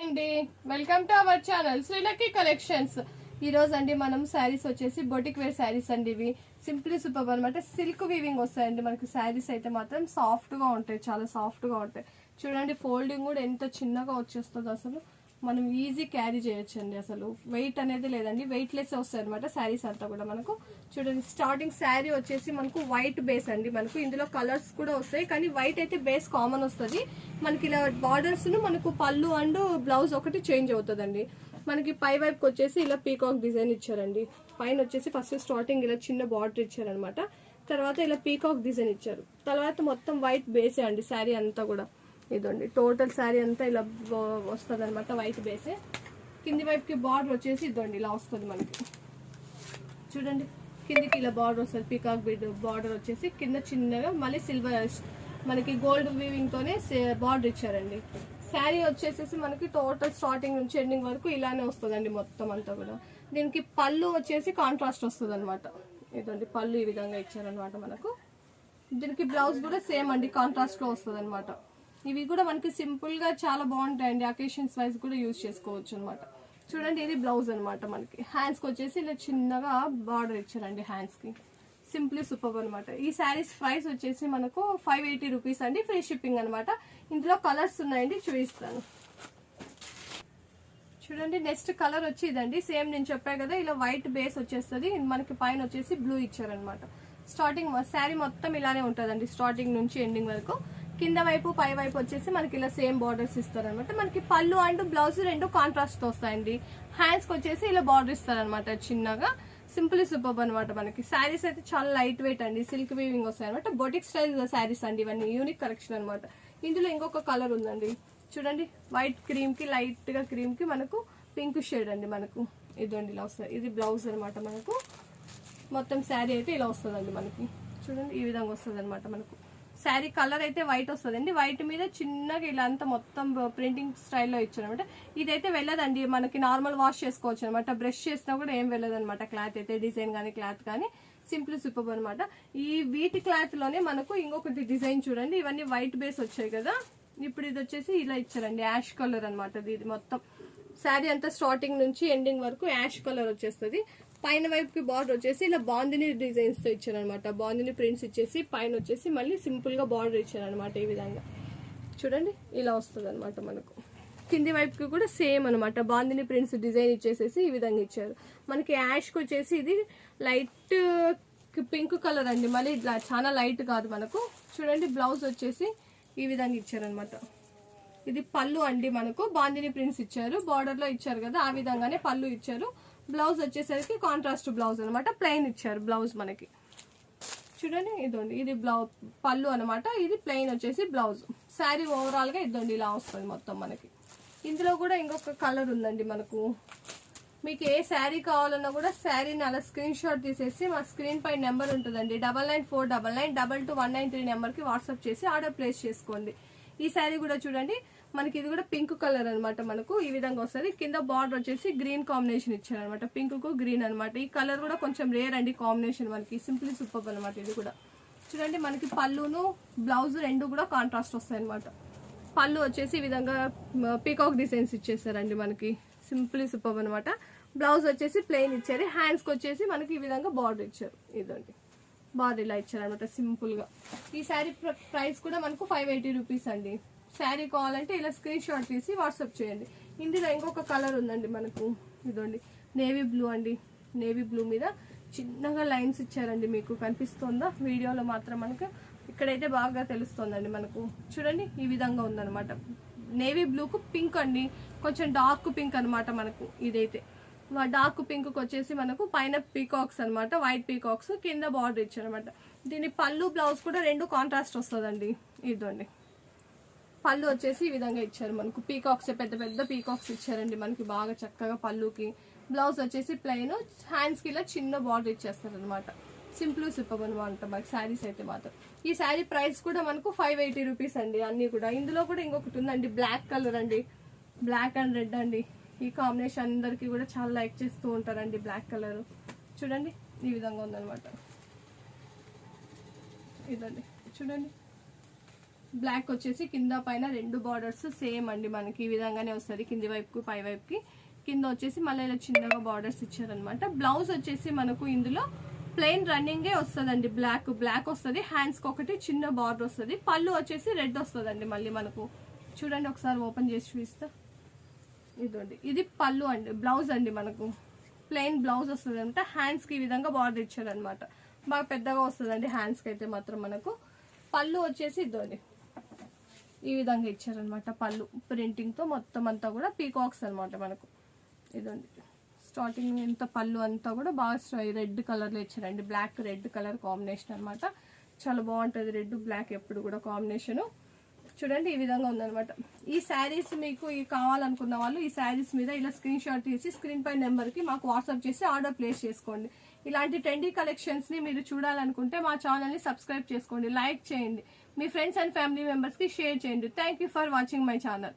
అండి welcome to our channel Sri Lucky collections. ఈ రోజు అండి మనం శారీస్ వచ్చేసి బొటిక్ వేర్ శారీస్ అండి. ఇవి సింప్లీ సూపర్ అనమాట. సిల్క్ వీవింగ్ వస్తాయండి మనకి. శారీస్ అయితే మాత్రం సాఫ్ట్ గా ఉంటాయి, చాలా సాఫ్ట్ గా ఉంటాయి. చూడండి ఫోల్డింగ్ కూడా ఎంత చిన్నగా వచ్చేస్తుంది, అసలు మనం ఈజీ క్యారీ చేయొచ్చండి. అసలు వెయిట్ అనేది లేదండి, వెయిట్ లెస్ వస్తాయి అనమాట శారీస్ అంతా కూడా మనకు. చూడండి స్టార్టింగ్ శారీ వచ్చేసి మనకు వైట్ బేస్ అండి. మనకు ఇందులో కలర్స్ కూడా వస్తాయి, కానీ వైట్ అయితే బేస్ కామన్ వస్తుంది మనకి. ఇలా బార్డర్స్ మనకు పళ్ళు అండ్ బ్లౌజ్ ఒకటి చేంజ్ అవుతుందండి. మనకి పై వైపుకి వచ్చేసి ఇలా పీకాక్ డిజైన్ ఇచ్చారండి. పైన వచ్చేసి ఫస్ట్ స్టార్టింగ్ ఇలా చిన్న బార్డర్ ఇచ్చారనమాట. తర్వాత ఇలా పీకాక్ డిజైన్ ఇచ్చారు. తర్వాత మొత్తం వైట్ బేసే అండి శారీ అంతా కూడా. ఇదండి టోటల్ శారీ అంతా ఇలా వస్తుంది అనమాట, వైట్ బేసే. కింది వైపుకి బార్డర్ వచ్చేసి ఇదండి ఇలా వస్తుంది మనకి. చూడండి కిందికి ఇలా బార్డర్ వస్తుంది, పీకాక్ బార్డర్ వచ్చేసి కింద చిన్నగా మళ్ళీ సిల్వర్ మనకి గోల్డ్ వీవింగ్ తోనే బార్డర్ ఇచ్చారండి. శారీ వచ్చేసి మనకి టోటల్ స్టార్టింగ్ నుంచి ఎండింగ్ వరకు ఇలానే వస్తుందండి మొత్తం అంతా కూడా. దీనికి పళ్ళు వచ్చేసి కాంట్రాస్ట్ వస్తుంది అనమాట. ఇదండి పళ్ళు ఈ విధంగా ఇచ్చారనమాట మనకు. దీనికి బ్లౌజ్ కూడా సేమ్ అండి, కాంట్రాస్ట్ లో వస్తుంది అనమాట. ఇవి కూడా మనకి సింపుల్ గా చాలా బాగుంటాయండి, అకేషన్స్ వైజ్ కూడా యూజ్ చేసుకోవచ్చు అనమాట. చూడండి ఇది బ్లౌజ్ అనమాట. మనకి హ్యాండ్స్ కి వచ్చేసి ఇలా చిన్నగా బార్డర్ ఇచ్చారండి హ్యాండ్స్ కి. సింప్లీ సూపర్ అనమాట. ఈ శారీస్ ప్రైస్ వచ్చేసి మనకు 580 రూపీస్ అండి, ఫ్రీ షిప్పింగ్ అనమాట. ఇందులో కలర్స్ ఉన్నాయండి, చూపిస్తాను. చూడండి నెక్స్ట్ కలర్ వచ్చి ఇదండి. సేమ్ నేను చెప్పాను కదా, ఇలా వైట్ బేస్ వచ్చేస్తుంది మనకి. పైన వచ్చేసి బ్లూ ఇచ్చారనమాట. స్టార్టింగ్ శారీ మొత్తం ఇలానే ఉంటుందండి, స్టార్టింగ్ నుంచి ఎండింగ్ వరకు. కింద వైపు పై వైపు వచ్చేసి మనకి ఇలా సేమ్ బార్డర్స్ ఇస్తారనమాట. మనకి పళ్ళు అండ్ బ్లౌజ్ రెండు కాంట్రాస్ట్ వస్తాయండి. హ్యాండ్స్ కి వచ్చేసి ఇలా బార్డర్ ఇస్తారనమాట చిన్నగా. సింపుల్ సూపర్ అనమాట. మనకి శారీస్ అయితే చాలా లైట్ వెయిట్ అండి, సిల్క్ వీవింగ్ వస్తాయి అనమాట. బొటిక్ స్టైల్ శారీస్ అండి ఇవన్నీ, యూనిక్ కలెక్షన్ అనమాట. ఇందులో ఇంకొక కలర్ ఉందండి. చూడండి వైట్ క్రీమ్ కి, లైట్ గా క్రీమ్ కి మనకు పింక్ షేడ్ అండి మనకు. ఇదండి ఇలా వస్తుంది, ఇది బ్లౌజ్ అనమాట మనకు. మొత్తం శారీ అయితే ఇలా వస్తుందండి మనకి. చూడండి ఈ విధంగా వస్తుంది అనమాట మనకు. శారీ కలర్ అయితే వైట్ వస్తుందండి. వైట్ మీద చిన్నగా ఇలా అంతా మొత్తం ప్రింటింగ్ స్టైల్లో ఇచ్చారనమాట. ఇదైతే వెళ్ళదండి, మనకి నార్మల్ వాష్ చేసుకోవచ్చు అనమాట. బ్రష్ చేసినా కూడా ఏం వెళ్ళదనమాట. క్లాత్ అయితే డిజైన్ కానీ క్లాత్ కానీ సింపుల్ సూపర్ అనమాట. ఈ వీటి క్లాత్ లోనే మనకు ఇంకొకటి డిజైన్ చూడండి. ఇవన్నీ వైట్ బేస్ వచ్చాయి కదా, ఇప్పుడు ఇది వచ్చేసి ఇలా ఇచ్చారండి, యాష్ కలర్ అనమాట. ఇది మొత్తం శారీ అంతా స్టార్టింగ్ నుంచి ఎండింగ్ వరకు యాష్ కలర్ వచ్చేస్తుంది. పైన వైపుకి బార్డర్ వచ్చేసి ఇలా బాందిని డిజైన్స్ తో ఇచ్చారనమాట. బాందిని ప్రింట్స్ ఇచ్చేసి పైన వచ్చేసి మళ్ళీ సింపుల్ గా బార్డర్ ఇచ్చారనమాట. ఈ విధంగా చూడండి ఇలా వస్తుంది అనమాట మనకు. కింది వైపుకి కూడా సేమ్ అనమాట, బాందిని ప్రింట్స్ డిజైన్ ఇచ్చేసేసి ఈ విధంగా ఇచ్చారు. మనకి యాష్ కి వచ్చేసి ఇది లైట్ పింక్ కలర్ అండి, మళ్ళీ చాలా లైట్ కాదు మనకు. చూడండి బ్లౌజ్ వచ్చేసి ఈ విధంగా ఇచ్చారనమాట. ఇది పళ్ళు అండి మనకు. బాందిని ప్రింట్స్ ఇచ్చారు, బార్డర్ లో ఇచ్చారు కదా, ఆ విధంగానే పళ్ళు ఇచ్చారు. బ్లౌజ్ వచ్చేసరికి కాంట్రాస్ట్ బ్లౌజ్ అనమాట, ప్లెయిన్ ఇచ్చారు బ్లౌజ్ మనకి. చూడండి ఇదండి, ఇది పళ్ళు అనమాట. ఇది ప్లెయిన్ వచ్చేసి బ్లౌజ్. శారీ ఓవరాల్ గా ఇదండి ఇలా వస్తుంది మొత్తం మనకి. ఇందులో కూడా ఇంకొక కలర్ ఉందండి మనకు. మీకు ఏ శారీ కావాలన్నా కూడా శారీని అలా స్క్రీన్ షాట్ తీసేసి మా స్క్రీన్ పై నెంబర్ ఉంటుందండి, 9949922193 నెంబర్ కి వాట్సాప్ చేసి ఆర్డర్ ప్లేస్ చేసుకోండి. ఈ శారీ కూడా చూడండి మనకి, ఇది కూడా పింక్ కలర్ అనమాట మనకు. ఈ విధంగా వస్తుంది. కింద బార్డర్ వచ్చేసి గ్రీన్ కాంబినేషన్ ఇచ్చారనమాట, పింక్ కు గ్రీన్ అనమాట. ఈ కలర్ కూడా కొంచెం రేర్ అండి కాంబినేషన్ మనకి. సింప్లీ సూపర్ అనమాట. ఇది కూడా చూడండి మనకి పళ్ళును బ్లౌజ్ రెండు కూడా కాంట్రాస్ట్ వస్తాయి అనమాట. పళ్ళు వచ్చేసి ఈ విధంగా పీకాక్ డిజైన్స్ ఇచ్చేసారండి మనకి. సింప్లీ సూపర్ అనమాట. బ్లౌజ్ వచ్చేసి ప్లెయిన్ ఇచ్చారు. హ్యాండ్స్ కి వచ్చేసి మనకి ఈ విధంగా బార్డర్ ఇచ్చారు. ఇదండి బార్డర్ ఇలా ఇచ్చారనమాట సింపుల్ గా. ఈ శారీ ప్రైస్ కూడా మనకు 580 రూపీస్ అండి. శారీ కావాలంటే ఇలా స్క్రీన్ షాట్ తీసి వాట్సాప్ చేయండి. ఇందులో ఇంకొక కలర్ ఉందండి మనకు. ఇదండి నేవీ బ్లూ అండి. నేవీ బ్లూ మీద చిన్నగా లైన్స్ ఇచ్చారండి, మీకు కనిపిస్తుందా? వీడియోలో మాత్రం మనకు ఇక్కడైతే బాగా తెలుస్తుందండి మనకు. చూడండి ఈ విధంగా ఉందన్నమాట. నేవీ బ్లూకు పింక్ అండి, కొంచెం డార్క్ పింక్ అనమాట మనకు. ఇదైతే డార్క్ పింక్ వచ్చేసి మనకు పైన పీకాక్స్ అనమాట, వైట్ పీకాక్స్, కింద బార్డర్ ఇచ్చారనమాట. దీని పళ్ళు బ్లౌజ్ కూడా రెండు కాంట్రాస్ట్ వస్తుందండి. ఇదండి పళ్ళు వచ్చేసి ఈ విధంగా ఇచ్చారు మనకు. పీకాక్స్ పెద్ద పెద్ద పీకాక్స్ ఇచ్చారండి మనకి బాగా చక్కగా పళ్ళుకి. బ్లౌజ్ వచ్చేసి ప్లెయిన్, హ్యాండ్స్ కి ఇలా చిన్న బార్డర్ ఇచ్చేస్తారు అనమాట. సింపుల్ సూపర్ అనమాట మనకి శారీస్ అయితే మాత్రం. ఈ శారీ ప్రైస్ కూడా మనకు 580 రూపీస్ అండి అన్ని కూడా. ఇందులో కూడా ఇంకొకటి ఉందండి, బ్లాక్ కలర్ అండి. బ్లాక్ అండ్ రెడ్ అండి, ఈ కాంబినేషన్ అందరికి కూడా చాలా లైక్ చేస్తూ ఉంటారండి. బ్లాక్ కలర్ చూడండి ఈ విధంగా ఉందనమాట. ఇదండి చూడండి బ్లాక్ వచ్చేసి కింద పైన 2 బార్డర్స్ సేమ్ అండి మనకి ఈ విధంగానే వస్తుంది, కింది వైపుకి పై వైపుకి. కింద వచ్చేసి మళ్ళీ ఇలా చిన్నగా బార్డర్స్ ఇచ్చారనమాట. బ్లౌజ్ వచ్చేసి మనకు ఇందులో ప్లెయిన్ రన్నింగే వస్తుందండి, బ్లాక్ వస్తుంది. హ్యాండ్స్ కి ఒకటి చిన్న బార్డర్ వస్తుంది. పళ్ళు వచ్చేసి రెడ్ వస్తుందండి. మళ్ళీ మనకు చూడండి, ఒకసారి ఓపెన్ చేసి చూపిస్తా. ఇదండి, ఇది పళ్ళు అండి. బ్లౌజ్ అండి మనకు ప్లెయిన్ బ్లౌజ్ వస్తుంది అంటే హ్యాండ్స్ కి ఈ విధంగా బార్డర్ ఇచ్చారనమాట. బాగా పెద్దగా వస్తుందండి హ్యాండ్స్ కి అయితే మాత్రం. మనకు పళ్ళు వచ్చేసి ఇదండి ఈ విధంగా ఇచ్చారనమాట. పళ్ళు ప్రింటింగ్ తో మొత్తం అంతా కూడా పీకాక్స్ అనమాట మనకు. ఇదండి స్టార్టింగ్ ఎంత పళ్ళు అంతా కూడా బాగా రెడ్ కలర్ లో ఇచ్చారండి. బ్లాక్ రెడ్ కలర్ కాంబినేషన్ అనమాట. చాలా బాగుంటుంది రెడ్ బ్లాక్ ఎప్పుడు కూడా కాంబినేషన్. చూడండి ఈ విధంగా ఉందనమాట. ఈ శారీస్ మీకు కావాలనుకున్న వాళ్ళు ఈ శారీస్ మీద ఇలా స్క్రీన్ షాట్ తీసి స్క్రీన్ పై నెంబర్ కి మాకు వాట్సాప్ చేసి ఆర్డర్ ప్లేస్ చేసుకోండి. ఇలాంటి ట్రెండీ కలెక్షన్స్ ని మీరు చూడాలనుకుంటే మా ఛానల్ ని సబ్స్క్రైబ్ చేసుకోండి, లైక్ చేయండి, మీ ఫ్రెండ్స్ అండ్ ఫ్యామిలీ మెంబర్స్ కి షేర్ చేయండి. Thank you for watching my channel.